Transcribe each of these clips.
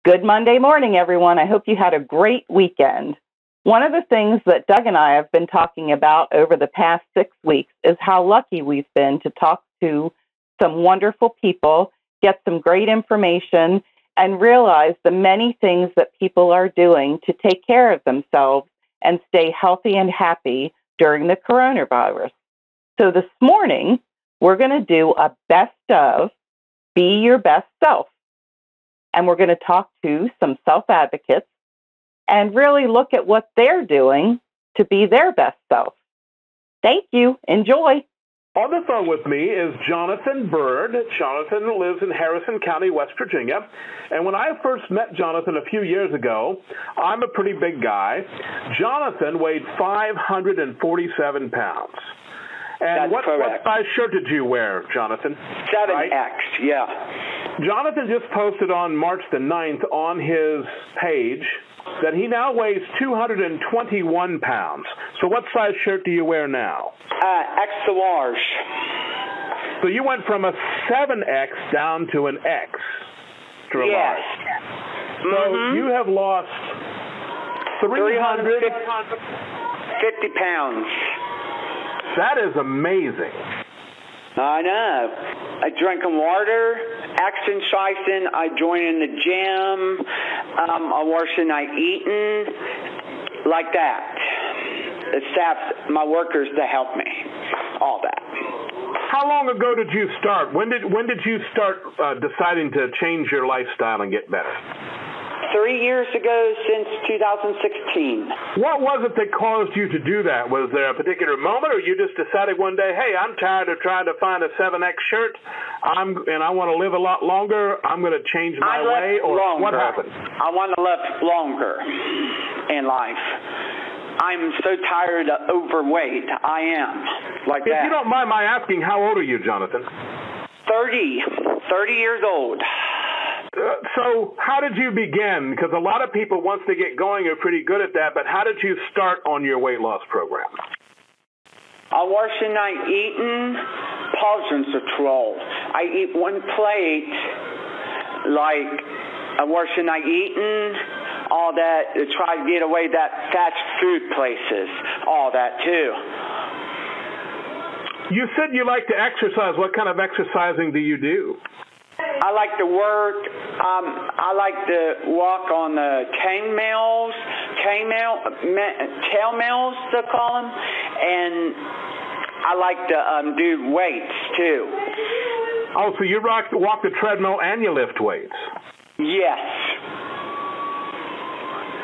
Good Monday morning, everyone. I hope you had a great weekend. One of the things that Doug and I have been talking about over the past 6 weeks is how lucky we've been to talk to some wonderful people, get some great information, and realize the many things that people are doing to take care of themselves and stay healthy and happy during the coronavirus. So this morning, we're going to do a best of Be Your Best Self. And we're going to talk to some self-advocates and really look at what they're doing to be their best self. Thank you. Enjoy. On the phone with me is Jonathan Bird. Jonathan lives in Harrison County, West Virginia. And when I first met Jonathan a few years ago, I'm a pretty big guy. Jonathan weighed 547 pounds. And what size shirt did you wear, Jonathan? 7X, yeah. Jonathan just posted on March the 9th on his page that he now weighs 221 pounds. So what size shirt do you wear now? Extra large. So you went from a 7X down to an extra large. So you have lost 350 pounds. That is amazing. I know. I drinking water, exercising, I join in the gym, I washing, I eating, like that. The staff, my workers, to help me, all that. How long ago did you start? When did you start deciding to change your lifestyle and get better? 3 years ago, since 2016. What was it that caused you to do that? Was there a particular moment, or you just decided one day, hey, I'm tired of trying to find a 7X shirt, and I want to live a lot longer, I'm going to change my way, or what happened? I want to live longer in life. I'm so tired of overweight. I am, like that. If you don't mind my asking, how old are you, Jonathan? 30 years old. So how did you begin? Because a lot of people, once they get going, are pretty good at that. But how did you start on your weight loss program? I wash and I eating, portion control. I eat one plate, like I wash and I eating, all that, to try to get away that fast food places, all that too. You said you like to exercise. What kind of exercising do you do? I like to work. I like to walk on the tail mills, they call them, and I like to do weights too. Oh, so you walk the treadmill and you lift weights? Yes.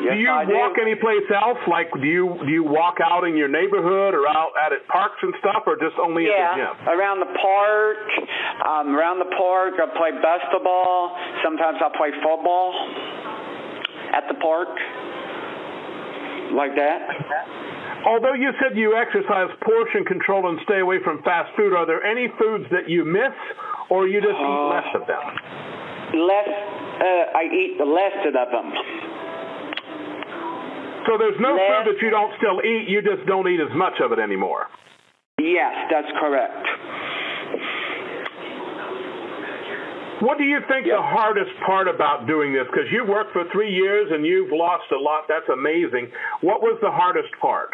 Do you walk anyplace else? Like, do you walk out in your neighborhood or out at parks and stuff, or just only at the gym? Around the park. I play basketball. Sometimes I play football at the park, like that. Although you said you exercise portion control and stay away from fast food, are there any foods that you miss, or you just eat less of them? I eat the less of them. So there's no food that you don't still eat, you just don't eat as much of it anymore? Yes, that's correct. What do you think the hardest part about doing this? Because you worked for 3 years and you've lost a lot. That's amazing. What was the hardest part?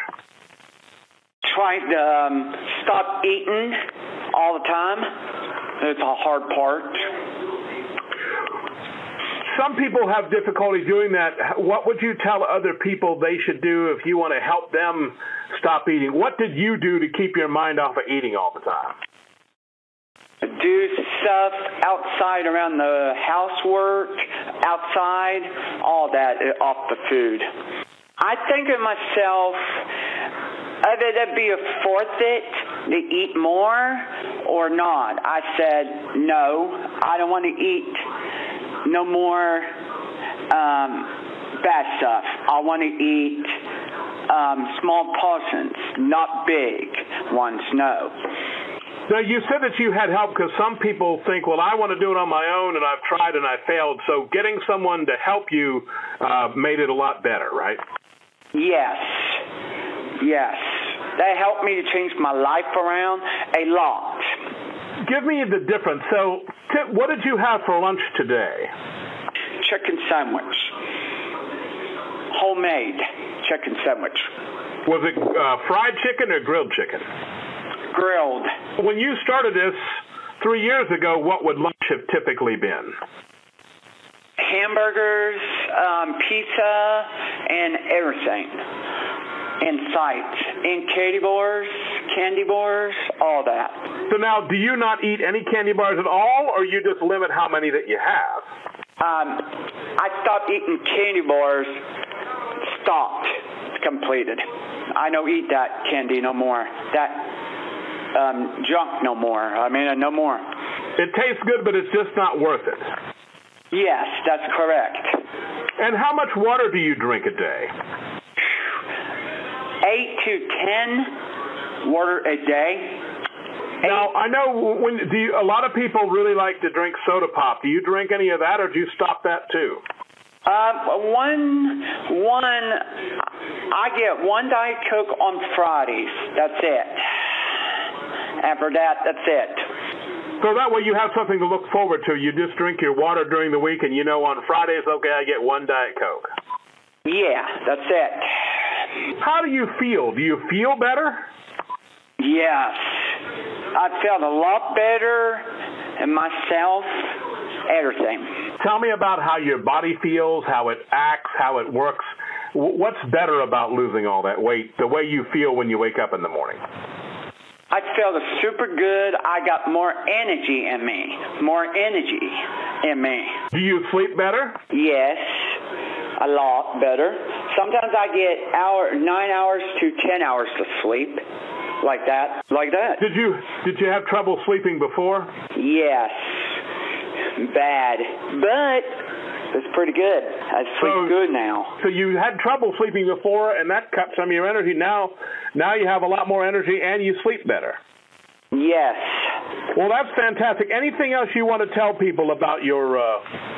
Trying to stop eating all the time. It's a hard part. Some people have difficulty doing that. What would you tell other people they should do if you want to help them stop eating? What did you do to keep your mind off of eating all the time? Do stuff outside around the housework, outside, all that, off the food. I think of myself, either that'd be a forfeit to eat more or not. I said, no, I don't want to eat no more bad stuff. I want to eat small portions, not big ones, no. Now, you said that you had help because some people think, well, I want to do it on my own, and I've tried and I failed. So getting someone to help you made it a lot better, right? Yes. That helped me to change my life around a lot. Give me the difference. So what did you have for lunch today? chicken sandwich. Homemade chicken sandwich. Was it fried chicken or grilled chicken? Grilled. When you started this 3 years ago, what would lunch have typically been? Hamburgers, pizza, and everything. And sights. And candy bars, all that. So now, do you not eat any candy bars at all, or you just limit how many that you have? I stopped eating candy bars. Stopped. Completed. I don't eat that candy no more. That junk no more. No more. It tastes good, but it's just not worth it. Yes, that's correct. And how much water do you drink a day? 8 to 10 water a day. Now, I know a lot of people really like to drink soda pop. Do you drink any of that, or do you stop that too? I get one Diet Coke on Fridays. That's it. After that, that's it. So that way you have something to look forward to. You just drink your water during the week, and you know on Fridays, okay, I get one Diet Coke. Yeah, that's it. How do you feel? Do you feel better? Yes. I felt a lot better in myself, everything. Tell me about how your body feels, how it acts, how it works. What's better about losing all that weight, the way you feel when you wake up in the morning? I felt super good. I got more energy in me. Do you sleep better? Yes, a lot better. Sometimes I get 9 hours to 10 hours to sleep. Like that. Did you have trouble sleeping before? Yes. Bad. But it's pretty good. I sleep good now. So you had trouble sleeping before, and that cut some of your energy. Now you have a lot more energy, and you sleep better. Yes. Well, that's fantastic. Anything else you want to tell people about your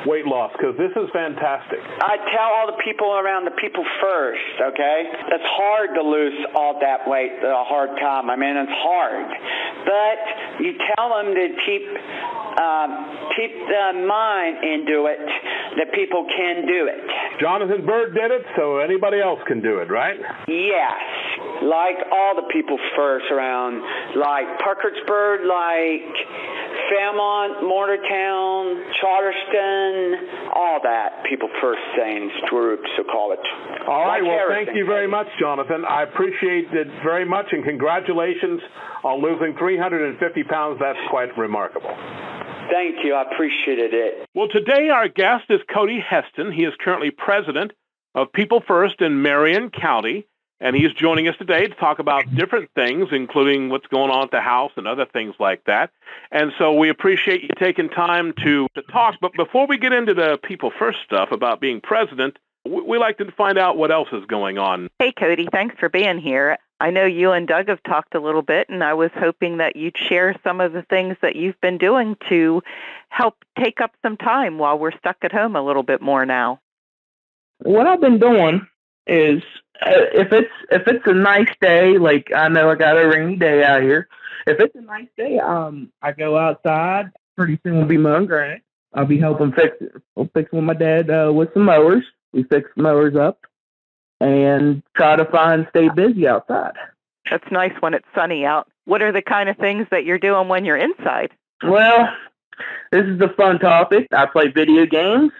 weight loss? Because this is fantastic. I tell all the people around the people first, okay? It's hard to lose all that weight, a hard time. It's hard. But you tell them to keep the mind into it, that people can do it. Jonathan Bird did it, so anybody else can do it, right? Yes. Like all the people first around, like Parkersburg, like Fairmont, Mortartown, Charleston, all that people first things, groups, so call it. All right, well, thank you very much, Jonathan. I appreciate it very much, and congratulations on losing 350 pounds. That's quite remarkable. Thank you. I appreciated it. Well, today our guest is Cody Heston. He is currently president of People First in Marion County, and he's joining us today to talk about different things, including what's going on at the house and other things like that. And so we appreciate you taking time to talk. But before we get into the People First stuff about being president, we like to find out what else is going on. Hey, Cody, thanks for being here. I know you and Doug have talked a little bit, and I was hoping that you'd share some of the things that you've been doing to help take up some time while we're stuck at home a little bit more now. What I've been doing is if it's a nice day, like I know I got a rainy day out here. If it's a nice day, I go outside. Pretty soon we'll be mowing grass. I'll be helping fix with my dad with some mowers. We fix mowers up and try to stay busy outside. That's nice when it's sunny out. What are the kind of things that you're doing when you're inside? Well, this is a fun topic. I play video games.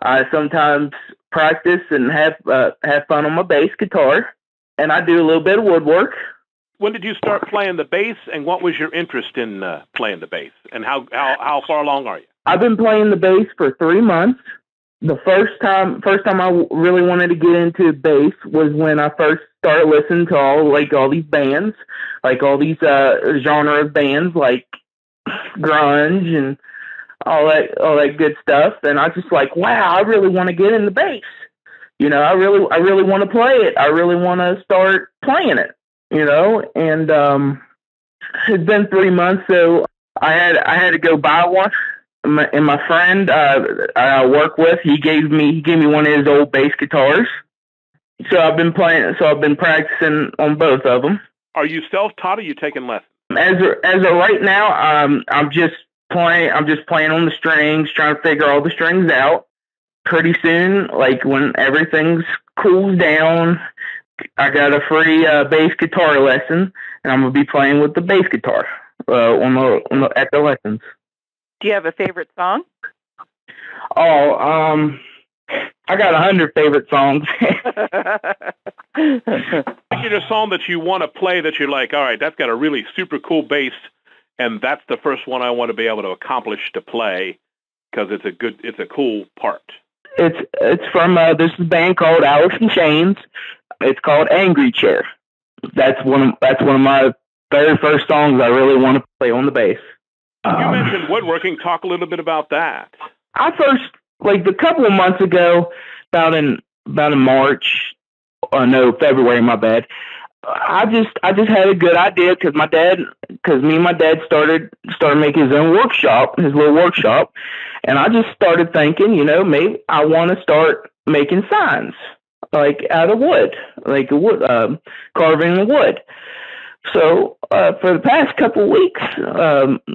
I sometimes practice and have fun on my bass guitar, and I do a little bit of woodwork. When did you start playing the bass, and what was your interest in playing the bass, and how far along are you? I've been playing the bass for 3 months. The first time I really wanted to get into bass was when I first started listening to all these bands, like all these genre of bands like grunge and all that good stuff. And I was just like, wow, I really want to get into bass. I really want to play it. I really want to start playing it. And it's been 3 months, so I had to go buy one. And my friend I work with, he gave me one of his old bass guitars. So I've been practicing on both of them. Are you self-taught or are you taking lessons? As of right now, I'm just playing on the strings, trying to figure all the strings out. pretty soon, like when everything's cools down, I got a free bass guitar lesson, and I'm gonna be playing with the bass guitar at the lessons. Do you have a favorite song? Oh, I got 100 favorite songs. Get a song that you want to play that you're like, all right, that's got a really super cool bass, and that's the first one I want to be able to accomplish to play because it's a cool part. It's from this band called Alice in Chains. It's called Angry Chair. That's one of my very first songs I really want to play on the bass. You mentioned woodworking. Talk a little bit about that. I first, like a couple of months ago, about in March, February, my bad. I just had a good idea because me and my dad started making his own workshop, his little workshop, and I just started thinking, maybe I want to start making signs, like out of wood, like a wood, carving the wood. So for the past couple weeks,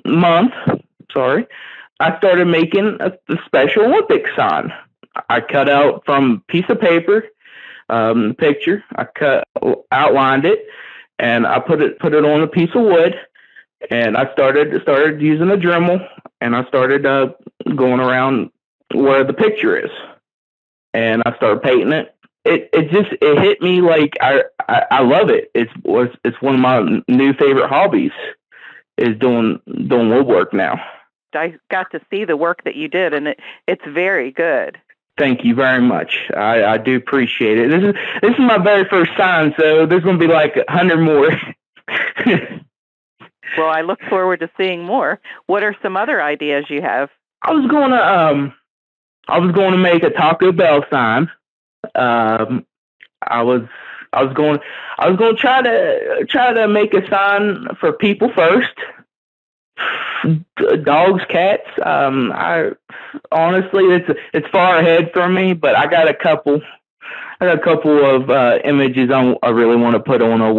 month, I started making a Special Olympics sign. I cut out from a piece of paper, picture. I outlined it, and I put it on a piece of wood, and I started using a Dremel, and I started going around where the picture is, and I started painting it. It hit me like I love it. It's one of my new favorite hobbies is doing woodwork now. I got to see the work that you did, and it's very good. Thank you very much. I do appreciate it. This is my very first sign, so there's going to be like 100 more. Well, I look forward to seeing more. What are some other ideas you have? I was going to make a Taco Bell sign. I was going to try to make a sign for people first. Dogs, cats. I honestly, it's far ahead from me, but I got a couple of images I really want to put on the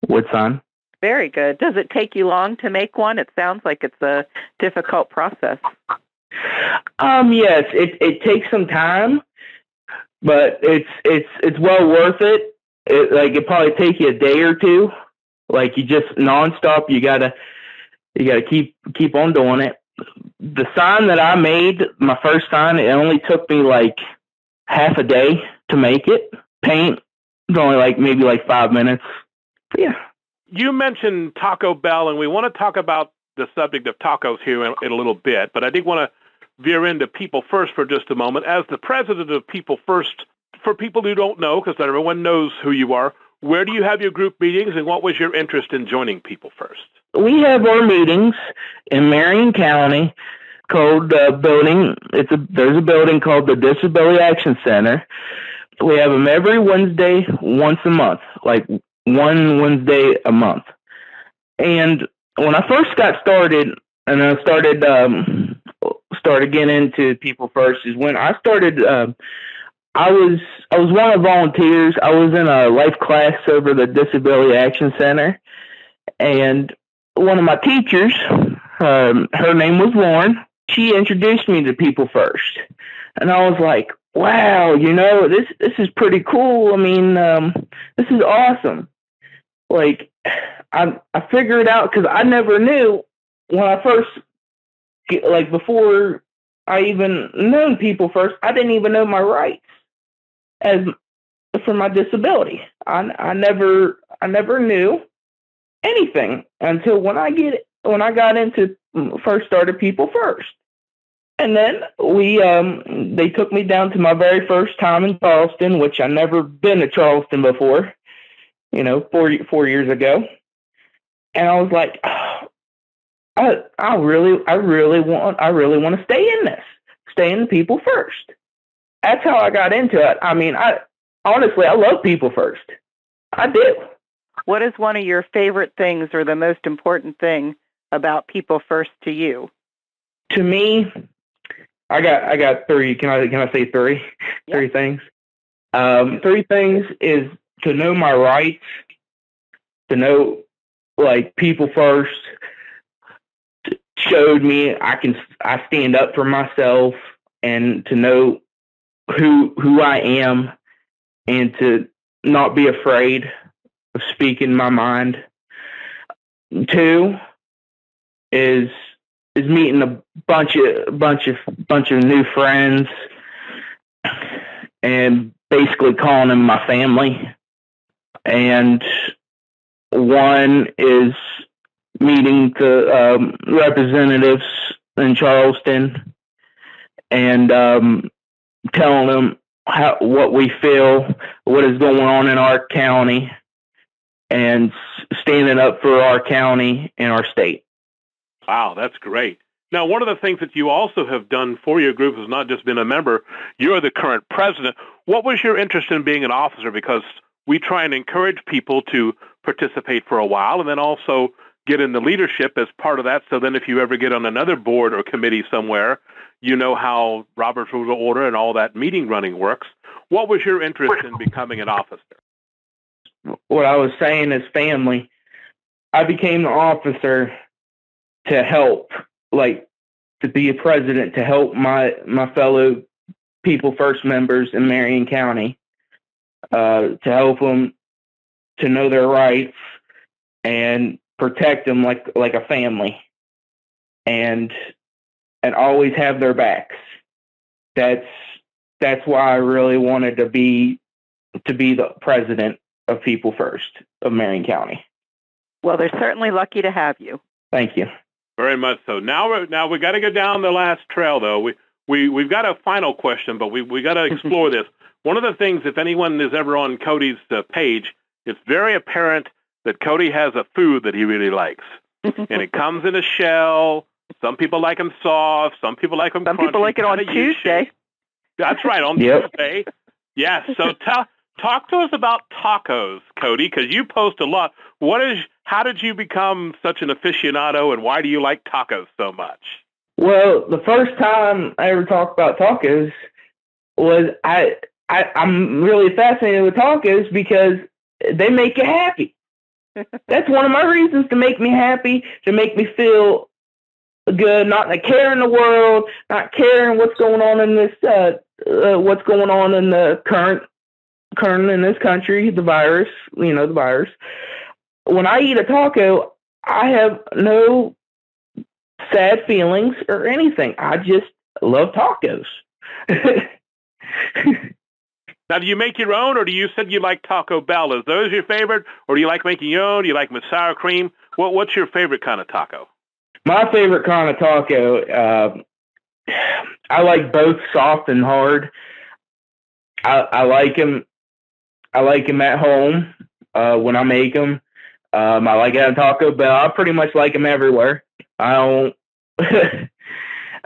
wood sign. Very good. Does it take you long to make one? It sounds like it's a difficult process. Yes, it takes some time, but it's well worth it. It probably take you a day or two. Like you just nonstop. You gotta keep on doing it. The sign that I made, my first sign, it only took me like half a day to make it. Paint was only maybe 5 minutes. But yeah. You mentioned Taco Bell, and we want to talk about the subject of tacos here in a little bit, but I did want to veer into People First for just a moment. As the president of People First, for people who don't know, because not everyone knows who you are, where do you have your group meetings, and what was your interest in joining People First? We have our meetings in Marion County called building. There's a building called the Disability Action Center. We have them every Wednesday, once a month, like one Wednesday a month. And when I first got started, and I started getting into People First, is when I started. I was one of the volunteers. I was in a life class over the Disability Action Center, and one of my teachers, her name was Lauren. She introduced me to People First, and I was like, "Wow, this is pretty cool. I mean, this is awesome." Like, I figured out because I never knew when I first, before I even known People First, I didn't even know my rights for my disability. I never knew anything until when I got into first started People First. And then they took me down to my very first time in Charleston, which I never been to Charleston before, 4 years ago. And I was like, oh, I really want to stay in People First. That's how I got into it. I mean, I love People First. I do. What is one of your favorite things or the most important thing about People First to you? To me, I got three. Can I say three? Yep. 3 things. 3 things is to know my rights, to know People First showed me I stand up for myself. and to know who I am, and to not be afraid of speaking my mind. 2 is meeting a bunch of new friends and basically calling them my family. And 1 is meeting the representatives in Charleston and telling them what we feel, what is going on in our county, and standing up for our county and our state. Wow, that's great. Now, one of the things that you also have done for your group has not just been a member, you're the current president. What was your interest in being an officer? Because we try and encourage people to participate for a while and then also get into leadership as part of that. So then if you ever get on another board or committee somewhere, you know how Robert's Rules of Order and all that meeting running works. What was your interest in becoming an officer? What I was saying is family. I became the officer to help, like, to be a president, to help my fellow People First members in Marion County, to help them to know their rights and protect them like a family, and always have their backs. That's why I really wanted to be the president of People First of Marion County. Well, they're certainly lucky to have you. Thank you. Very much so. Now we got to go down the last trail, though. We've got a final question, but we got to explore this. One of the things, if anyone is ever on Cody's page, it's very apparent that Cody has a food that he really likes, and it comes in a shell. Some people like them soft. Some people like them crunchy. Some people like it on Tuesday. That's right, on Tuesday. Yes. So talk to us about tacos, Cody, because you post a lot. How did you become such an aficionado, and why do you like tacos so much? Well, the first time I ever talked about tacos was I'm really fascinated with tacos because they make you happy. That's one of my reasons to make me happy, to make me feel good, not caring the world, not caring what's going on in this, what's going on in the current in this country, the virus. When I eat a taco, I have no sad feelings or anything. I just love tacos. Now, do you make your own, or you said you like Taco Bell? Is those your favorite, or do you like making your own? Do you like with sour cream? What's your favorite kind of taco? My favorite kind of taco, I like both soft and hard. I like them. I like them at home when I make them. I like it at Taco Bell. I pretty much like them everywhere. I don't.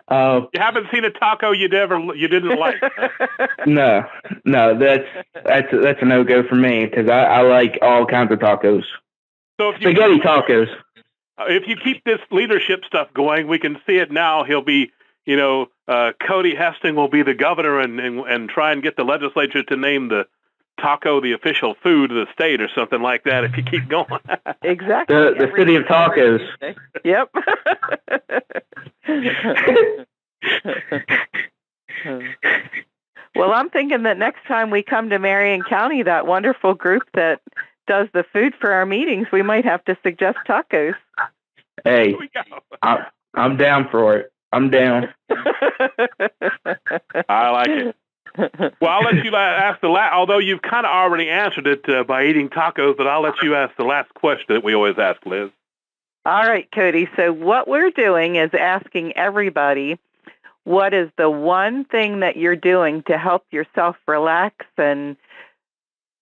You haven't seen a taco you didn't like? No, that's a no-go for me because I like all kinds of tacos. So spaghetti tacos. If you keep this leadership stuff going, we can see it now. He'll be, Cody Hesting will be the governor and try and get the legislature to name the taco the official food of the state or something like that if you keep going. Exactly. The city of tacos. Yep. Well, I'm thinking that next time we come to Marion County, that wonderful group that does the food for our meetings, we might have to suggest tacos. Hey, I'm down for it. I'm down. I like it. Well, I'll let you ask although you've kind of already answered it by eating tacos, but I'll let you ask the last question that we always ask, Liz. All right, Cody. So what we're doing is asking everybody, what is the one thing that you're doing to help yourself relax and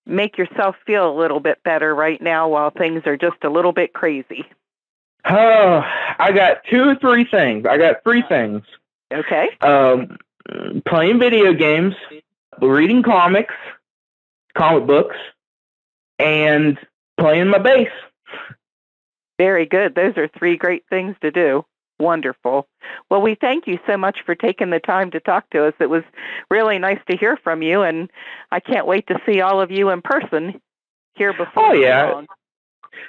make yourself feel a little bit better right now while things are just a little bit crazy? Oh, I got 2 or 3 things. I got 3 things. Okay. Playing video games, reading comic books, and playing my bass. Very good. Those are 3 great things to do. Wonderful. Well, we thank you so much for taking the time to talk to us. It was really nice to hear from you, and I can't wait to see all of you in person here before long.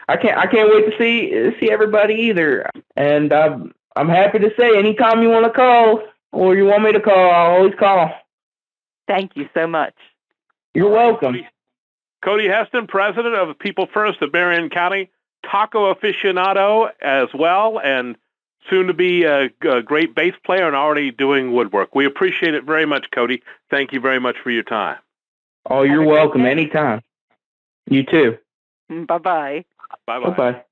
I can't wait to see everybody either. And I'm happy to say anytime you want to call, Or you want me to call, I'll always call. Thank you so much. You're welcome. Cody Heston, president of People First of Marion County, taco aficionado as well, and soon to be a great bass player and already doing woodwork. We appreciate it very much, Cody. Thank you very much for your time. Oh, you're welcome. Anytime. You too. Bye-bye. Bye-bye. Bye-bye.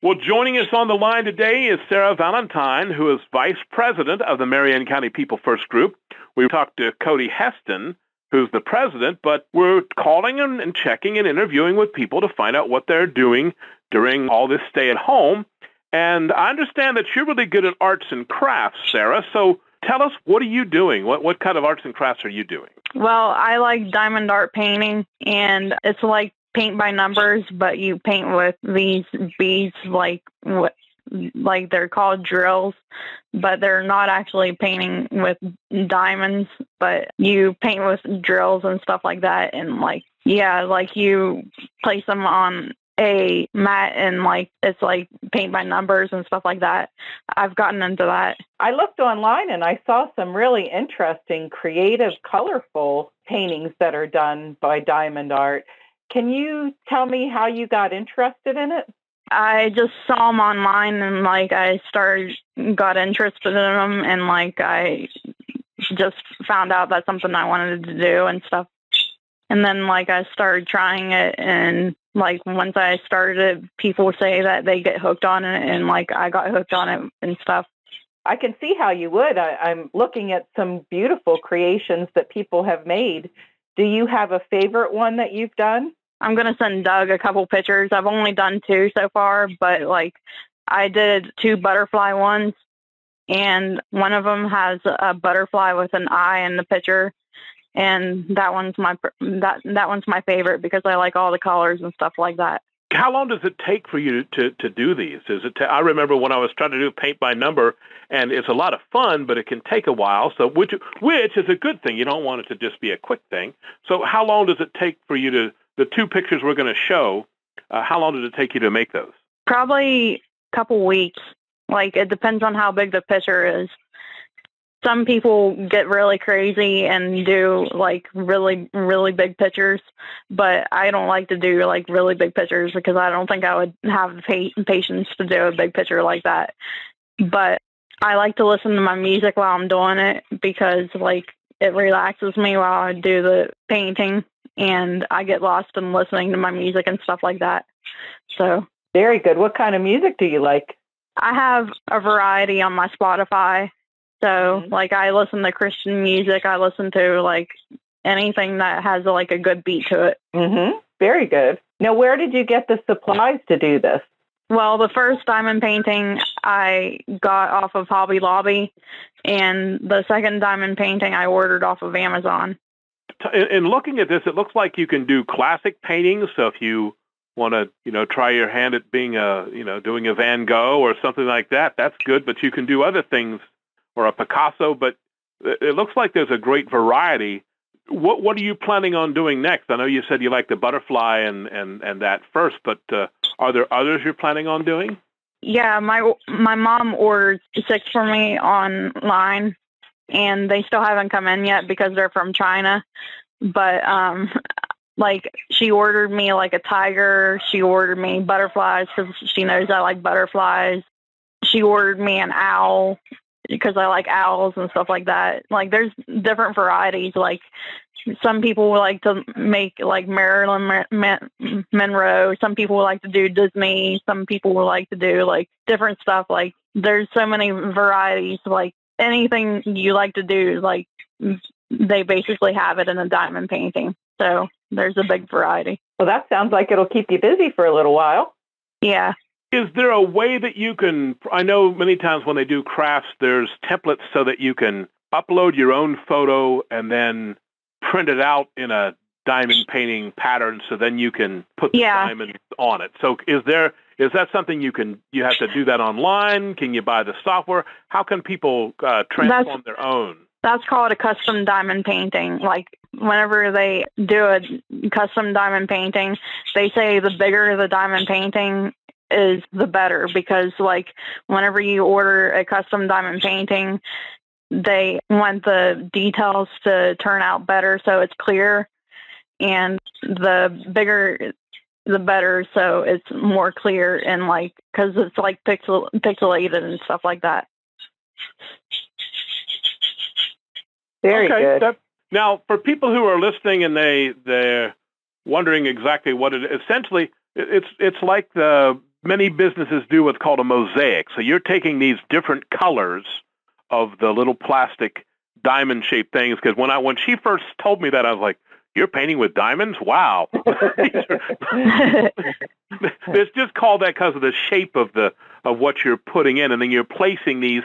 Well, joining us on the line today is Sarah Valentine, who is Vice President of the Marion County People First Group. We talked to Cody Heston, who's the president, but we're calling and checking and interviewing with people to find out what they're doing during all this stay at home. And I understand that you're really good at arts and crafts, Sarah. So tell us, what are you doing? What kind of arts and crafts are you doing? Well, I like diamond art painting, and it's like paint by numbers, but you paint with these beads like they're called drills, but they're not actually painting with diamonds, but you paint with drills and stuff like that. And you place them on a mat and it's like paint by numbers and stuff like that. I've gotten into that. I looked online and I saw some really interesting, creative, colorful paintings that are done by diamond art. Can you tell me how you got interested in it? I just saw them online and I got interested in them, and I just found out that's something I wanted to do and stuff. And then I started trying it, and once I started it, people say that they get hooked on it, and I got hooked on it and stuff. I can see how you would. I'm looking at some beautiful creations that people have made. Do you have a favorite one that you've done? I'm going to send Doug a couple pictures. I've only done 2 so far, but I did 2 butterfly ones, and one of them has a butterfly with an eye in the picture, and that one's my favorite because I like all the colors and stuff like that. How long does it take for you to do these? I remember when I was trying to do paint by number, and it's a lot of fun, but it can take a while. So which is a good thing. You don't want it to just be a quick thing. So how long does it take for you to? The 2 pictures we're going to show, how long did it take you to make those? Probably a couple weeks. It depends on how big the picture is. Some people get really crazy and do really, really big pictures, but I don't like to do really big pictures because I don't think I would have the patience to do a big picture like that. But I like to listen to my music while I'm doing it because it relaxes me while I do the painting. And I get lost in listening to my music and stuff like that. So very good. What kind of music do you like? I have a variety on my Spotify. So I listen to Christian music. I listen to anything that has a good beat to it. Mm-hmm. Very good. Now, where did you get the supplies to do this? Well, the first diamond painting I got off of Hobby Lobby, and the second diamond painting I ordered off of Amazon. In looking at this, it looks like you can do classic paintings. So if you want to, try your hand at being doing a Van Gogh or something like that, that's good. But you can do other things, or a Picasso. But it looks like there's a great variety. What are you planning on doing next? I know you said you like the butterfly and that first, but are there others you're planning on doing? Yeah, my mom ordered 6 for me online. And they still haven't come in yet because they're from China. But, she ordered me a tiger. She ordered me butterflies because she knows I like butterflies. She ordered me an owl because I like owls and stuff like that. There's different varieties. Some people like to make, Marilyn Monroe. Some people like to do Disney. Some people like to do, different stuff. There's so many varieties. Anything you like to do, they basically have it in a diamond painting. So there's a big variety. Well, that sounds like it'll keep you busy for a little while. Yeah. Is there a way that you can, I know many times when they do crafts, there's templates so that you can upload your own photo and then print it out in a diamond painting pattern so then you can put the diamonds on it. So is that something you have to do that online? Can you buy the software? How can people transform their own? That's called a custom diamond painting. Whenever they do a custom diamond painting, they say the bigger the diamond painting is, the better, because whenever you order a custom diamond painting, they want the details to turn out better so it's clear, and the bigger the better so it's more clear, and like because it's like pixelated and stuff like that. Very good. Now, for people who are listening and they're wondering exactly what it is, essentially it's like many businesses do what's called a mosaic. So you're taking these different colors of the little plastic diamond-shaped things. Because when she first told me that, I was like, "You're painting with diamonds? Wow!" It's just called that because of the shape of what you're putting in, and then you're placing these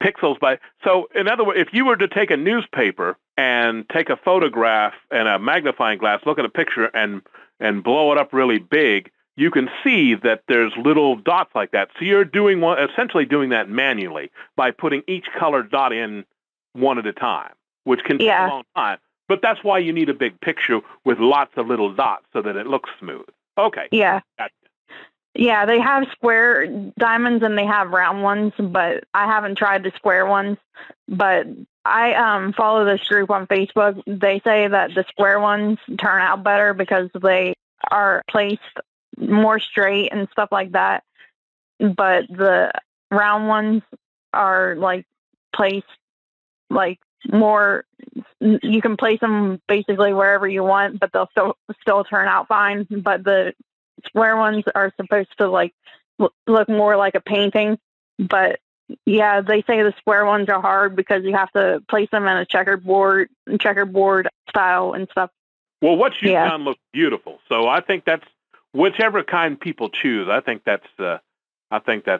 pixels by. So, in other words, if you were to take a newspaper and take a photograph and a magnifying glass, look at a picture, and blow it up really big, you can see that there's little dots like that. So you're essentially doing that manually by putting each colored dot in one at a time, which can take a long time. But that's why you need a big picture with lots of little dots so that it looks smooth. Okay. Yeah. Gotcha. Yeah, they have square diamonds and they have round ones, but I haven't tried the square ones. But I follow this group on Facebook. They say that the square ones turn out better because they are placed more straight and stuff like that. But the round ones are like placed like more. You can place them basically wherever you want, but they'll still turn out fine. But the square ones are supposed to like look more like a painting. But yeah, they say the square ones are hard because you have to place them in a checkerboard style and stuff. Well, what you've done looks beautiful. So I think that's whichever kind people choose. I think that's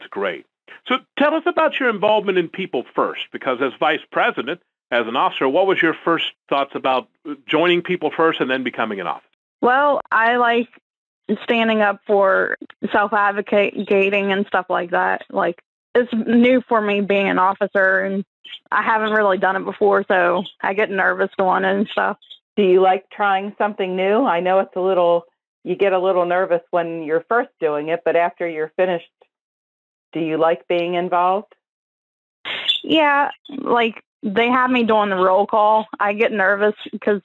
great. So tell us about your involvement in People First, because as vice president, as an officer, what was your first thoughts about joining People First and then becoming an officer? Well, I like standing up for self-advocating and stuff like that. Like, it's new for me being an officer, and I haven't really done it before, so I get nervous going in and stuff. Do you like trying something new? I know you get a little nervous when you're first doing it, but after you're finished, do you like being involved? Yeah, like they have me doing the roll call. I get nervous because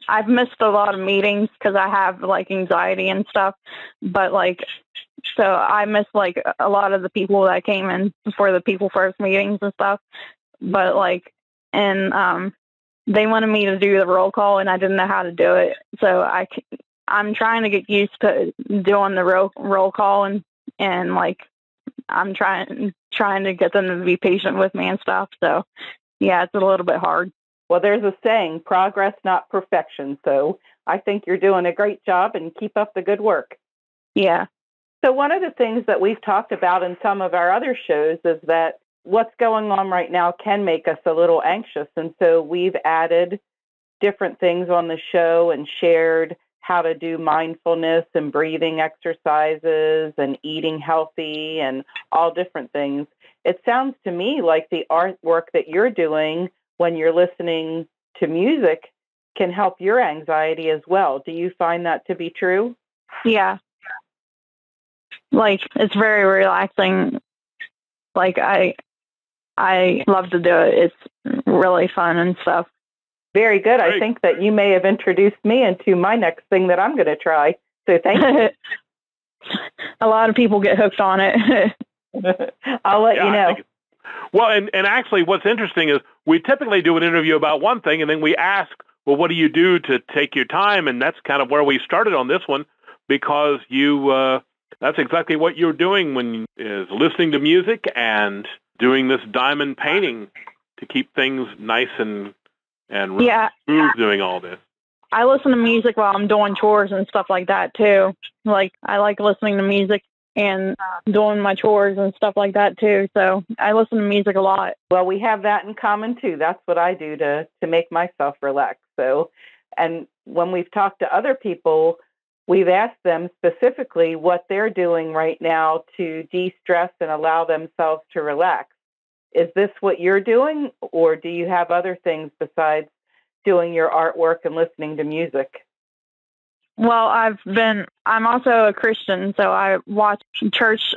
I've missed a lot of meetings because I have like anxiety and stuff. But like, so I missed like a lot of the people that came in for the People First meetings and stuff. But like, and they wanted me to do the roll call, and I didn't know how to do it. So I'm trying to get used to doing the roll call, and like I'm trying to get them to be patient with me and stuff. So yeah, it's a little bit hard. Well, there's a saying, progress, not perfection. So I think you're doing a great job, and keep up the good work. Yeah. So one of the things that we've talked about in some of our other shows is that what's going on right now can make us a little anxious. And so we've added different things on the show and shared how to do mindfulness and breathing exercises and eating healthy and all different things. It sounds to me like the artwork that you're doing when you're listening to music can help your anxiety as well. Do you find that to be true? Yeah. Like, it's very relaxing. Like, I love to do it. It's really fun and stuff. Very good. Great. I think that you may have introduced me into my next thing that I'm going to try. So thank you. A lot of people get hooked on it. I'll let you know. Well, and actually what's interesting is we typically do an interview about one thing, and then we ask, well, what do you do to take your time? And that's kind of where we started on this one, because that's exactly what you're doing is listening to music and doing this diamond painting to keep things nice and smooth doing all this. I listen to music while I'm doing chores and stuff like that too. Like, I like listening to music and doing my chores and stuff like that too. So I listen to music a lot. Well, we have that in common too. That's what I do to make myself relax. So, and when we've talked to other people, we've asked them specifically what they're doing right now to de-stress and allow themselves to relax. Is this what you're doing, or do you have other things besides doing your artwork and listening to music? Well, I'm also a Christian, so I watch church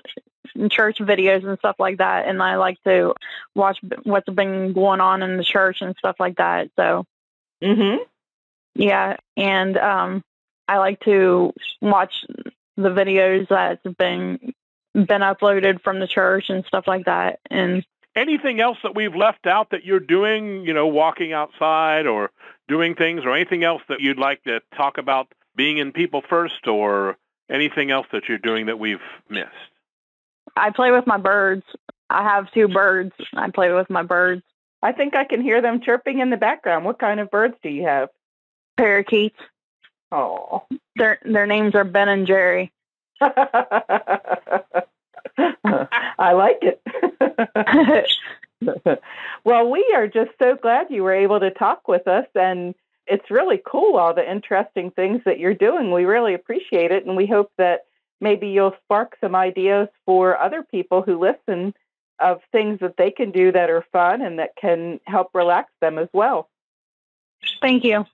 church videos and stuff like that, and I like to watch what's been going on in the church and stuff like that. So, yeah, and I like to watch the videos that's been uploaded from the church and stuff like that. And anything else that we've left out that you're doing, walking outside or doing things, or anything else that you'd like to talk about being in People First, or anything else that you're doing that we've missed? I play with my birds. I have 2 birds. I play with my birds. I think I can hear them chirping in the background. What kind of birds do you have? Parakeets. Oh. Their names are Ben and Jerry. I like it. Well, we are just so glad you were able to talk with us, and it's really cool, all the interesting things that you're doing. We really appreciate it, and we hope that maybe you'll spark some ideas for other people who listen of things that they can do that are fun and that can help relax them as well. Thank you.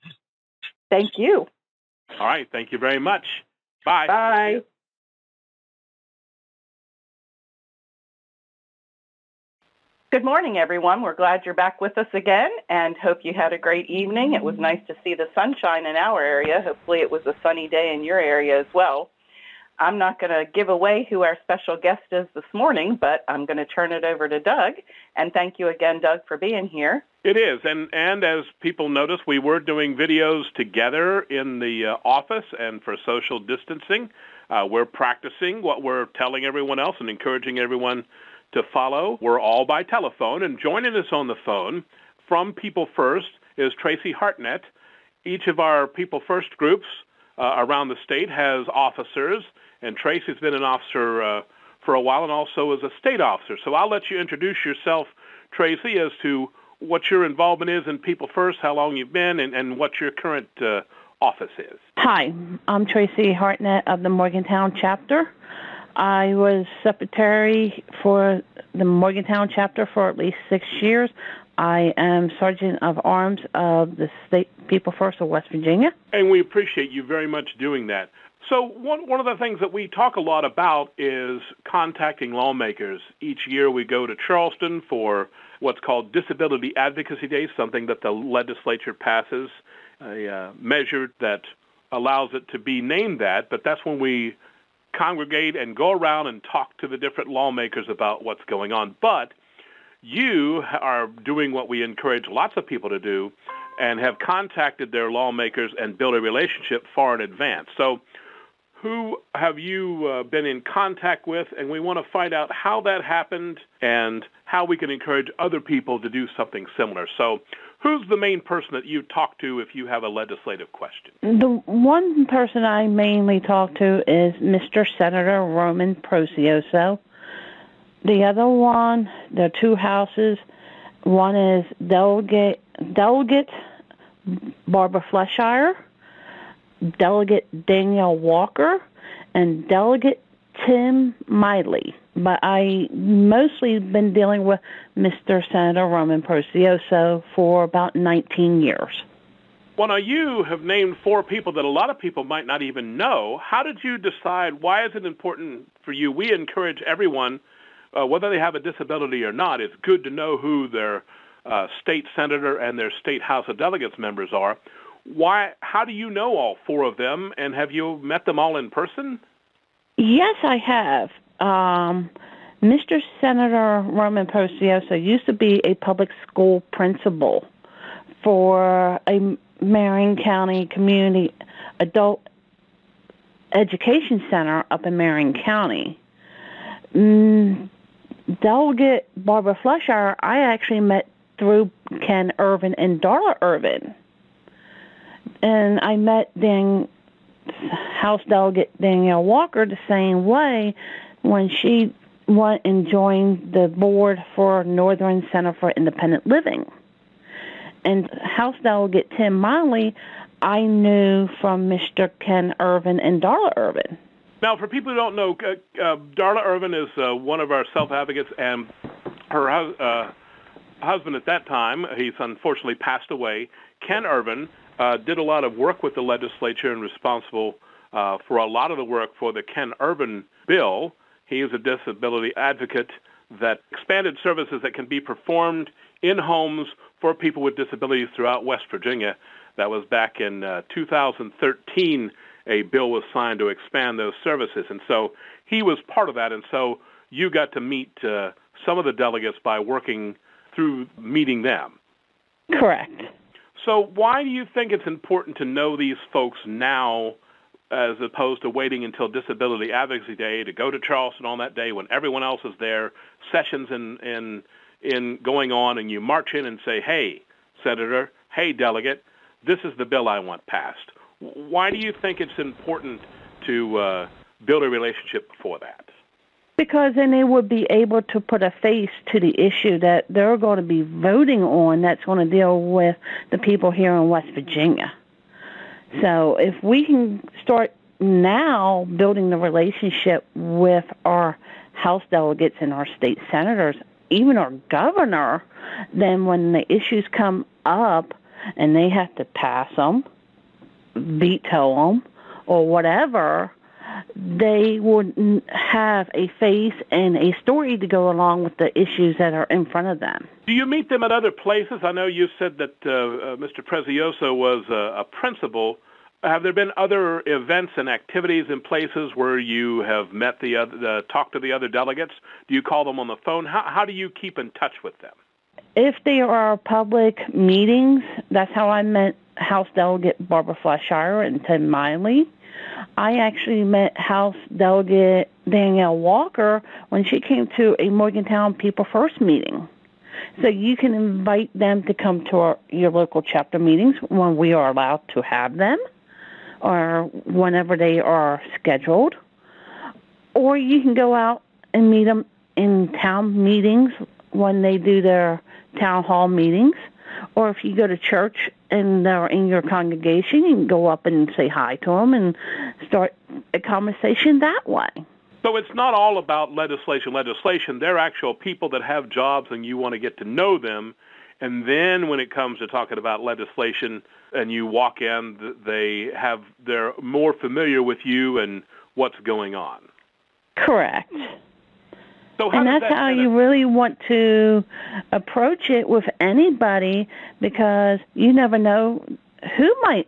Thank you. All right. Thank you very much. Bye. Bye. Good morning, everyone. We're glad you're back with us again and hope you had a great evening. It was nice to see the sunshine in our area. Hopefully it was a sunny day in your area as well. I'm not going to give away who our special guest is this morning, but I'm going to turn it over to Doug. And thank you again, Doug, for being here. It is. And as people notice, we were doing videos together in the office, and for social distancing, we're practicing what we're telling everyone else and encouraging everyone to follow. We're all by telephone, and joining us on the phone from People First is Tracy Hartnett. Each of our People First groups around the state has officers, and Tracy's been an officer for a while and also is a state officer. So I'll let you introduce yourself, Tracy, as to what your involvement is in People First, how long you've been, and what your current office is. Hi, I'm Tracy Hartnett of the Morgantown chapter. I was secretary for the Morgantown chapter for at least 6 years. I am Sergeant of Arms of the State People First of West Virginia. And we appreciate you very much doing that. So one of the things that we talk a lot about is contacting lawmakers. Each year we go to Charleston for what's called Disability Advocacy Day, something that the legislature passes, a measure that allows it to be named that, but that's when we congregate and go around and talk to the different lawmakers about what's going on. But you are doing what we encourage lots of people to do and have contacted their lawmakers and built a relationship far in advance. So who have you been in contact with? And we want to find out how that happened and how we can encourage other people to do something similar. So who's the main person that you talk to if you have a legislative question? The one person I mainly talk to is Mr. Senator Roman Procioso. The other one, there are 2 houses. One is Delegate Barbara Fleshire, Delegate Danielle Walker, and Delegate Tim Miley. But I mostly been dealing with Mr. Senator Roman Procioso for about 19 years. Well, now you have named 4 people that a lot of people might not even know. How did you decide? Why is it important for you? We encourage everyone, whether they have a disability or not, it's good to know who their state senator and their state House of Delegates members are. Why? How do you know all 4 of them, and have you met them all in person? Yes, I have. Mr. Senator Roman Procioso used to be a public school principal for a Marion County Community Adult Education Center up in Marion County. Delegate Barbara Fleshire, I actually met through Ken Irvin and Darla Irvin. And I met House Delegate Danielle Walker the same way when she went and joined the board for Northern Center for Independent Living. And House Delegate Tim Miley, I knew from Mr. Ken Irvin and Darla Irvin. Now, for people who don't know, Darla Irvin is one of our self-advocates, and her husband at that time, he's unfortunately passed away. Ken Irvin did a lot of work with the legislature and responsible for a lot of the work for the Ken Irvin bill. He is a disability advocate that expanded services that can be performed in homes for people with disabilities throughout West Virginia. That was back in 2013. A bill was signed to expand those services. And so he was part of that. And so you got to meet some of the delegates by working through meeting them. Correct. So why do you think it's important to know these folks now as opposed to waiting until Disability Advocacy Day to go to Charleston on that day when everyone else is there, sessions in going on, and you march in and say, hey, Senator, hey, delegate, this is the bill I want passed? Why do you think it's important to build a relationship before that? Because then they would be able to put a face to the issue that they're going to be voting on that's going to deal with the people here in West Virginia. So if we can start now building the relationship with our House delegates and our state senators, even our governor, then when the issues come up and they have to pass them, veto them, or whatever, they would have a face and a story to go along with the issues that are in front of them. Do you meet them at other places? I know you said that Mr. Prezioso was a principal. Have there been other events and activities in places where you have met talked to the other delegates? Do you call them on the phone? How do you keep in touch with them? If they are public meetings, that's how I met House Delegate Barbara Fleshire and Ted Miley. I actually met House Delegate Danielle Walker when she came to a Morgantown People First meeting. So you can invite them to come to your local chapter meetings when we are allowed to have them or whenever they are scheduled. Or you can go out and meet them in town meetings when they do their town hall meetings. Or if you go to church and they're in your congregation, you can go up and say hi to them and start a conversation that way. So it's not all about legislation. They're actual people that have jobs and you want to get to know them. And then when it comes to talking about legislation and you walk in, they're more familiar with you and what's going on. Correct. So and that's how you really want to approach it with anybody, because you never know who might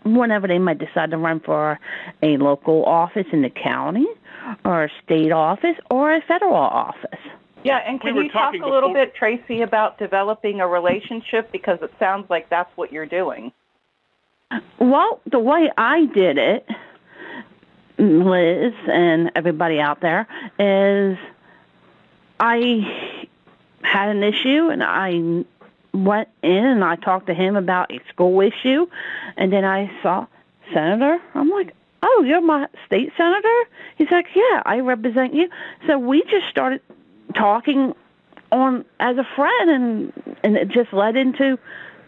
whenever they might decide to run for a local office in the county or a state office or a federal office. Yeah, and can you talk a little bit, Tracy, about developing a relationship, because it sounds like that's what you're doing. Well, the way I did it, Liz and everybody out there, is I had an issue and I went in and I talked to him about a school issue, and then I saw Senator. I'm like, oh, you're my state senator? He's like, yeah, I represent you. So we just started talking on as a friend, and it just led into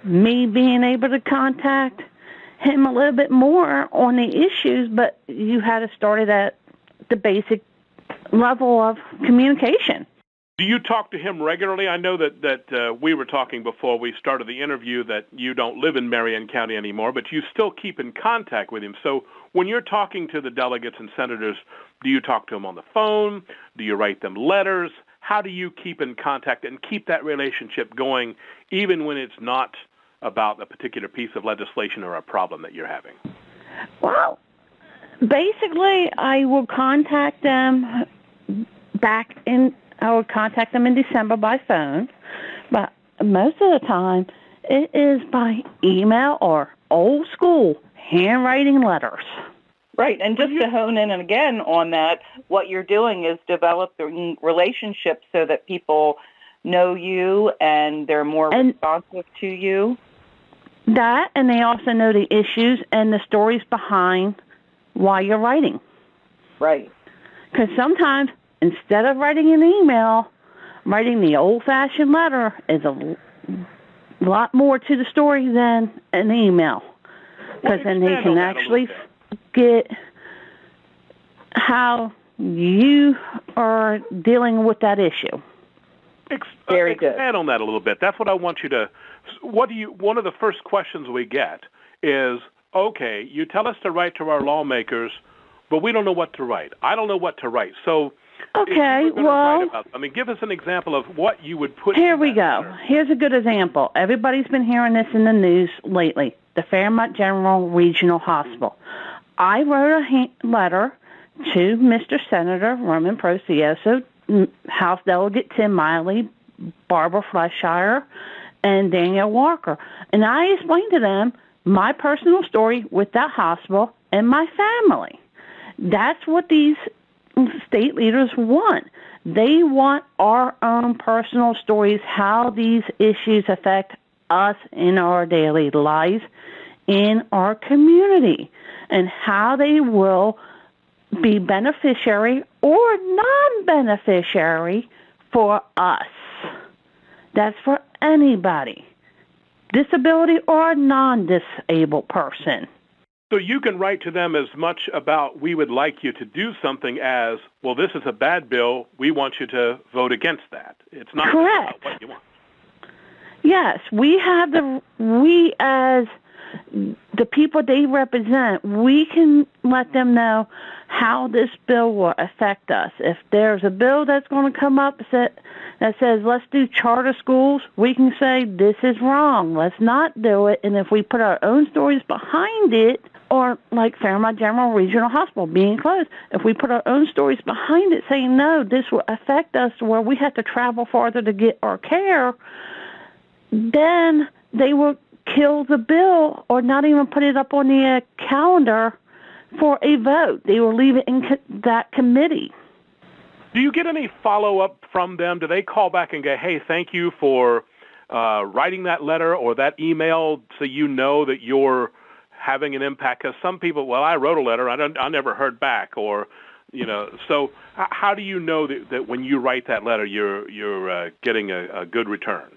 me being able to contact him a little bit more on the issues, but you had to start it at the basic level of communication. Do you talk to him regularly? I know that we were talking before we started the interview that you don't live in Marion County anymore, but you still keep in contact with him. So when you're talking to the delegates and senators, do you talk to them on the phone? Do you write them letters? How do you keep in contact and keep that relationship going even when it's not about a particular piece of legislation or a problem that you're having? Well, basically, I will contact them I would contact them in December by phone, but most of the time it is by email or old school handwriting letters. Right, and just to hone in again on that, what you're doing is developing relationships so that people know you and they're more responsive to you. That, and they also know the issues and the stories behind why you're writing. Right. Because sometimes, instead of writing an email, writing the old-fashioned letter is a lot more to the story than an email. Because then they can actually get how you are dealing with that issue. Very good. Expand on that a little bit. That's what I want you to. One of the first questions we get is, okay, you tell us to write to our lawmakers. but we don't know what to write. I don't know what to write. So, okay, well, give us an example of what you would put. Here we go. Here's a good example. Everybody's been hearing this in the news lately. The Fairmont General Regional Hospital. I wrote a letter to Mr. Senator Roman Procioso, House Delegate Tim Miley, Barbara Fleischheimer, and Danielle Walker. And I explained to them my personal story with that hospital and my family. That's what these state leaders want. They want our own personal stories, how these issues affect us in our daily lives, in our community, and how they will be beneficiary or non-beneficiary for us. That's for anybody, disability or non-disabled person. So you can write to them as much about we would like you to do something as, well, this is a bad bill, we want you to vote against that. It's not correct. About what you want. Yes, we as the people they represent, we can let them know how this bill will affect us. If there's a bill that's going to come up that says let's do charter schools, we can say this is wrong, let's not do it. And if we put our own stories behind it, or like Fairmont General Regional Hospital being closed, if we put our own stories behind it saying no, this will affect us where we have to travel farther to get our care, then they will kill the bill or not even put it up on the calendar for a vote. They will leave it in that committee. Do you get any follow-up from them? Do they call back and go, hey, thank you for writing that letter or that email so you know that you're having an impact? Because some people, well, I wrote a letter, I never heard back, or, so how do you know that when you write that letter you're getting a good return?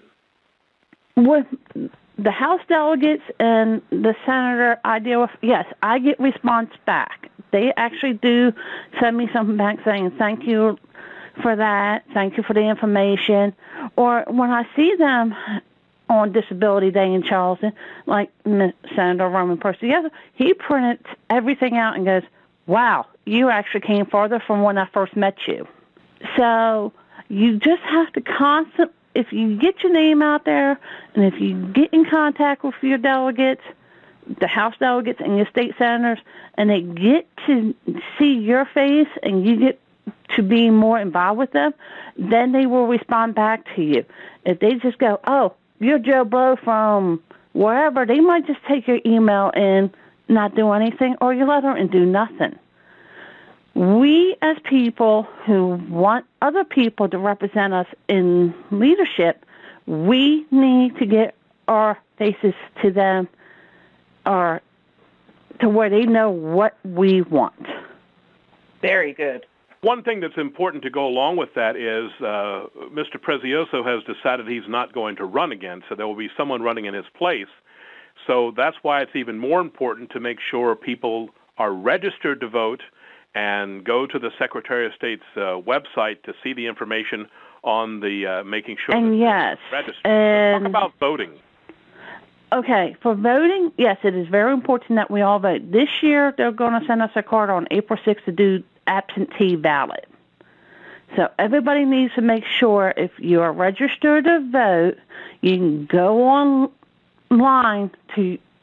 With the House delegates and the senator I deal with, yes, I get response back. They actually do send me something back saying, thank you for that, thank you for the information. Or when I see them on Disability Day in Charleston, like Senator Roman Procioso, he printed everything out and goes, wow, you actually came farther from when I first met you. So you just have to constantly, if you get your name out there and if you get in contact with your delegates, the House delegates and your state senators, and they get to see your face and you get to be more involved with them, then they will respond back to you. If they just go, oh, you're Joe Blow from wherever, they might just take your email and not do anything, or your letter and do nothing. We as people who want other people to represent us in leadership, we need to get our faces to them or to where they know what we want. Very good. One thing that's important to go along with that is Mr. Prezioso has decided he's not going to run again, so there will be someone running in his place. So that's why it's even more important to make sure people are registered to vote and go to the Secretary of State's website to see the information on the making sure and that yes, registered. and Talk about voting. Okay, for voting, yes, it is very important that we all vote. This year, they're going to send us a card on April 6th to do absentee ballot. So everybody needs to make sure if you are registered to vote, you can go online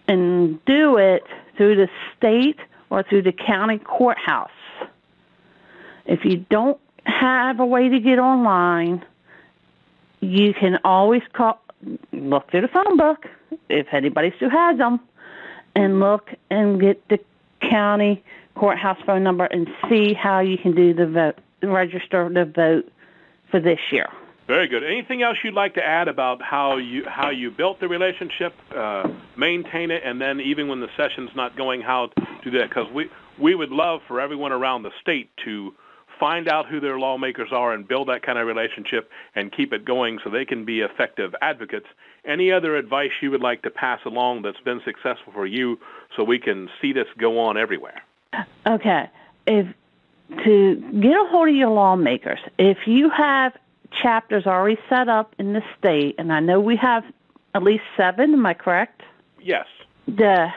and do it through the state or through the county courthouse. If you don't have a way to get online, you can always look through the phone book, if anybody still has them, and look and get the county courthouse phone number and see how you can do the vote, register the vote for this year. Very good. Anything else you'd like to add about how you built the relationship, maintain it, and then even when the session's not going, how to do that? Because we would love for everyone around the state to find out who their lawmakers are and build that kind of relationship and keep it going so they can be effective advocates. Any other advice you would like to pass along that's been successful for you so we can see this go on everywhere? Okay. To get a hold of your lawmakers, if you have chapters already set up in the state, and I know we have at least 7, am I correct? Yes. The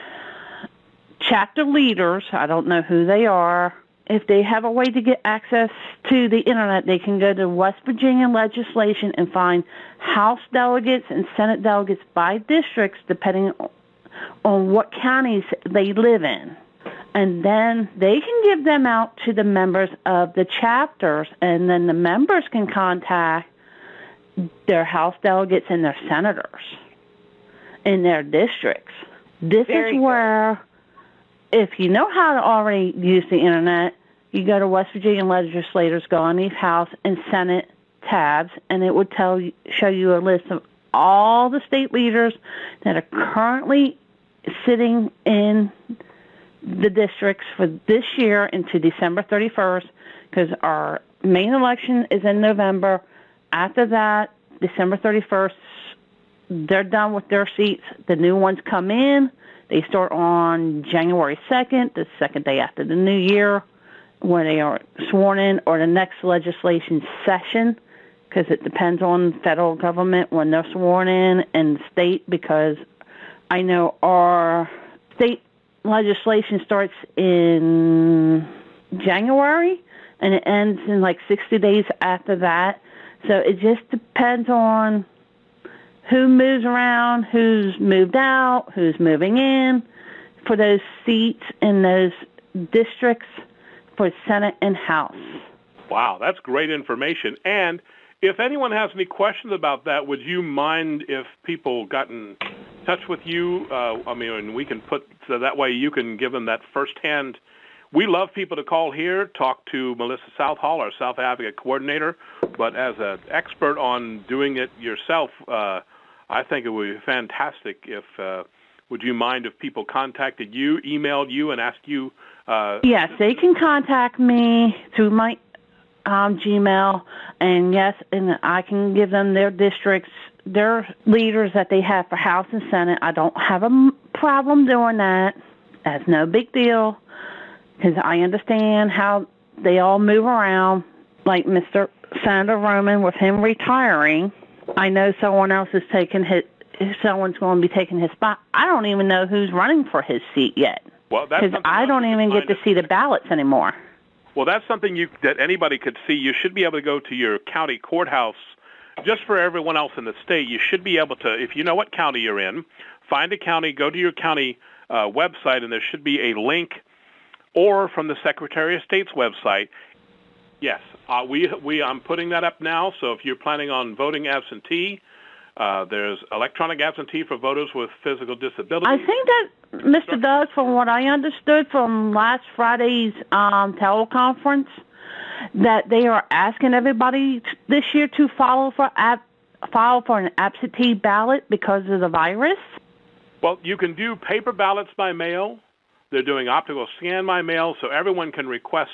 chapter leaders, I don't know who they are, if they have a way to get access to the internet, they can go to West Virginia legislation and find House delegates and Senate delegates by districts, depending on what counties they live in. And then they can give them out to the members of the chapters, and then the members can contact their House delegates and their senators in their districts. This is where, if you know how to already use the internet, you go to West Virginia legislators, go on these House and Senate tabs, and it would show you a list of all the state leaders that are currently sitting in the districts for this year into December 31st, because our main election is in November. After that, December 31st, they're done with their seats. The new ones come in. They start on January 2nd, the second day after the new year, when they are sworn in, or the next legislation session, because it depends on federal government when they're sworn in, and the state, because I know our state legislation starts in January, and it ends in like 60 days after that. So it just depends on who moves around, who's moved out, who's moving in for those seats in those districts for Senate and House. Wow, that's great information. And if anyone has any questions about that, would you mind if people got in touch with you? And we can put, so that way you can give them that firsthand. We love people to call here, talk to Melissa Southall, our South Advocate Coordinator, but as an expert on doing it yourself, I think it would be fantastic if, would you mind if people contacted you, emailed you, and asked you? Yes, they can contact me through my Gmail, and yes, and I can give them their districts, their leaders that they have for House and Senate. I don't have a problem doing that. That's no big deal, because I understand how they all move around, like Mr. Senator Roman, with him retiring. I know someone else is someone's going to be taking his spot. I don't even know who's running for his seat yet, because I don't even get to see the ballots anymore. Well, that's something that anybody could see. You should be able to go to your county courthouse. Just for everyone else in the state, you should be able to, if you know what county you're in, find a county, go to your county website, and there should be a link, or from the Secretary of State's website. Yes, I'm putting that up now, so if you're planning on voting absentee, there's electronic absentee for voters with physical disabilities. I think that, Mr. Doug, from what I understood from last Friday's teleconference, that they are asking everybody this year to file for an absentee ballot because of the virus. Well, you can do paper ballots by mail. They're doing optical scan by mail, so everyone can request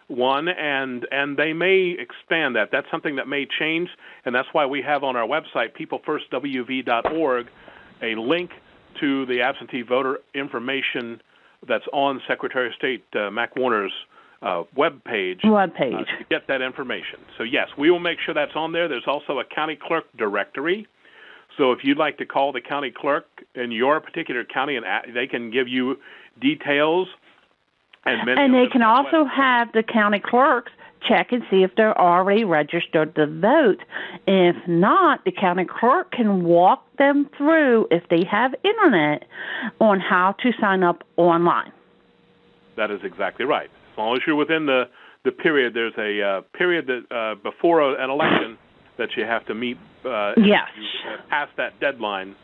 one, and they may expand that. That's something that may change, and that's why we have on our website, peoplefirstwv.org, a link to the absentee voter information that's on Secretary of State Mac Warner's web page to get that information. So, yes, we will make sure that's on there. There's also a county clerk directory. So if you'd like to call the county clerk in your particular county, and they can give you details. And they can also have the county clerks check and see if they're already registered to vote. If not, the county clerk can walk them through, if they have internet, on how to sign up online. That is exactly right. As long as you're within the period, there's a period that before an election that you have to meet. Yes. If you pass that deadline,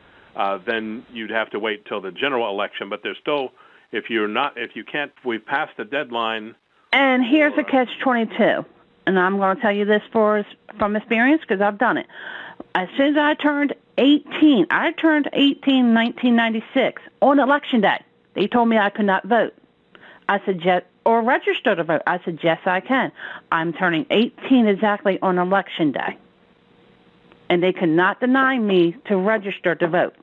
then you'd have to wait till the general election. But there's still, we've passed the dedeadline. And here's a catch-22, and I'm going to tell you this from experience because I've done it. As soon as I turned 18, I turned 18 in 1996 on Election Day. They told me I could not vote. I said, or register to vote. I said, yes, I can. I'm turning 18 exactly on Election Day. And they could not deny me to register to vote.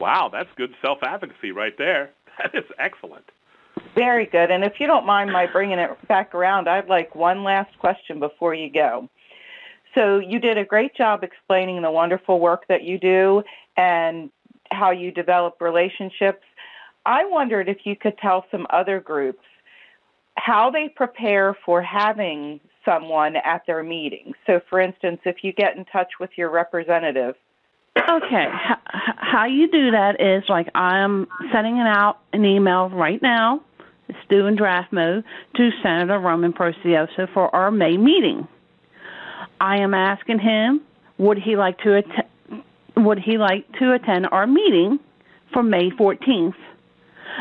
Wow, that's good self-advocacy right there. That is excellent. Very good. And if you don't mind my bringing it back around, I'd like one last question before you go. So you did a great job explaining the wonderful work that you do and how you develop relationships. I wondered if you could tell some other groups how they prepare for having someone at their meeting. So, for instance, if you get in touch with your representative. Okay, how you do that is like I'm sending out an email right now, it's due in draft mode, to Senator Roman Precioso for our May meeting. I am asking him, would he like to attend our meeting for May 14th?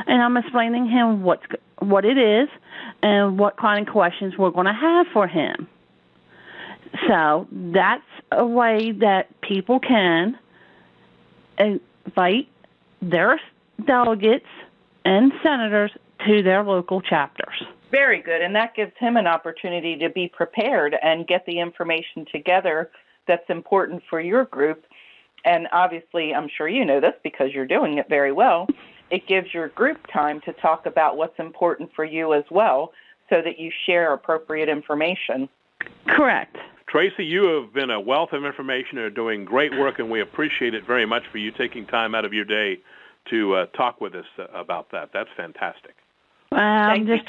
And I'm explaining him what it is and what kind of questions we're going to have for him. So that's a way that people can invite their delegates and senators to their local chapters. Very good, and that gives him an opportunity to be prepared and get the information together that's important for your group. And obviously, I'm sure you know this because you're doing it very well, it gives your group time to talk about what's important for you as well so that you share appropriate information. Correct. Tracy, you have been a wealth of information and are doing great work, and we appreciate it very much for you taking time out of your day to talk with us about that. That's fantastic. I'm just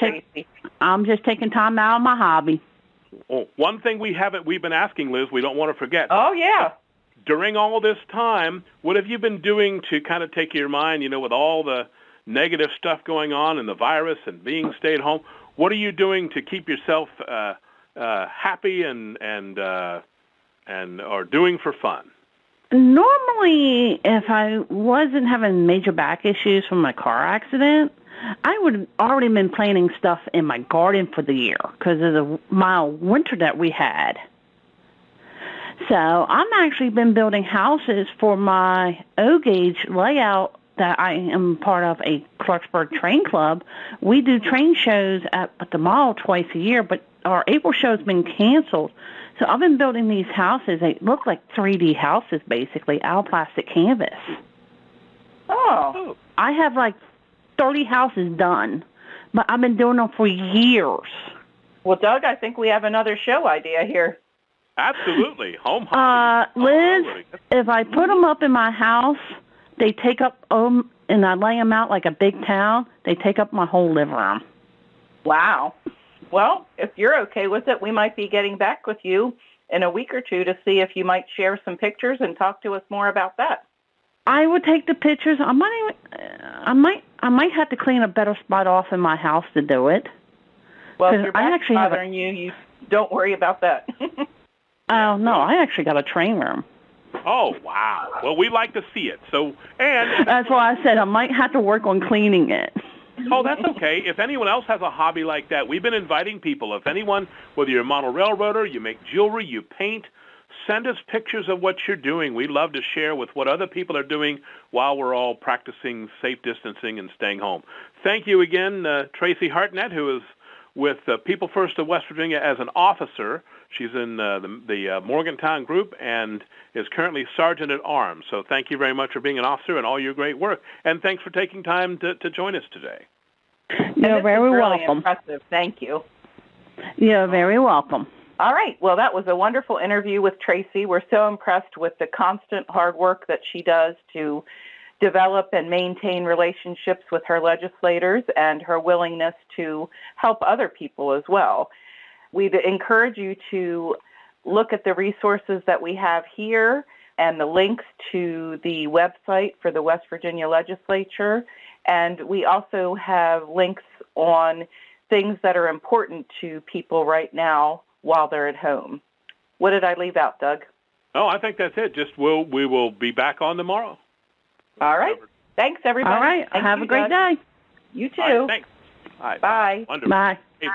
taking time out of my hobby. Oh, one thing we've been asking, Liz, we don't want to forget. Oh, yeah. During all this time, what have you been doing to kind of take your mind, with all the negative stuff going on and the virus and being stay at home? What are you doing to keep yourself happy and or doing for fun? Normally, if I wasn't having major back issues from my car accident, I would have already been planting stuff in my garden for the year because of the mild winter that we had. So I'm actually been building houses for my O-gauge layout that I am part of a Clarksburg Train Club. We do train shows at the mall twice a year, but our April show's been canceled. So I've been building these houses. They look like 3D houses, basically, out of plastic canvas. Oh. I have like 30 houses done, but I've been doing them for years. Well, Doug, I think we have another show idea here. Absolutely. Home hobby. Liz, if I put them up in my house, they take up, and I lay them out like a big towel, they take up my whole living room. Wow. Well, if you're okay with it, we might be getting back with you in a week or two to see if you might share some pictures and talk to us more about that. I would take the pictures. I might have to clean a better spot off in my house to do it. Well, if your back's bothering you don't worry about that. Oh, no, I actually got a train room. Oh, wow. Well, we like to see it. And that's why I said I might have to work on cleaning it. Oh, that's okay. If anyone else has a hobby like that, we've been inviting people. If anyone, whether you're a model railroader, you make jewelry, you paint, send us pictures of what you're doing. We love to share with what other people are doing while we're all practicing safe distancing and staying home. Thank you again, Tracy Hartnett, who is with People First of West Virginia as an officer. She's in the Morgantown group and is currently Sergeant at Arms. So thank you very much for being an officer and all your great work. And thanks for taking time to join us today. You're very really welcome. Impressive. Thank you. You're very welcome. All right. Well, that was a wonderful interview with Tracy. We're so impressed with the constant hard work that she does to develop and maintain relationships with her legislators and her willingness to help other people as well. We'd encourage you to look at the resources that we have here and the links to the website for the West Virginia Legislature. And we also have links on things that are important to people right now while they're at home. What did I leave out, Doug? Oh, I think that's it. We will be back on tomorrow. All right. Thanks, everybody. All right. Thank Have you, a great Doug. day. You too. All right, thanks. All right. Bye. Wonderful. Bye. Hey,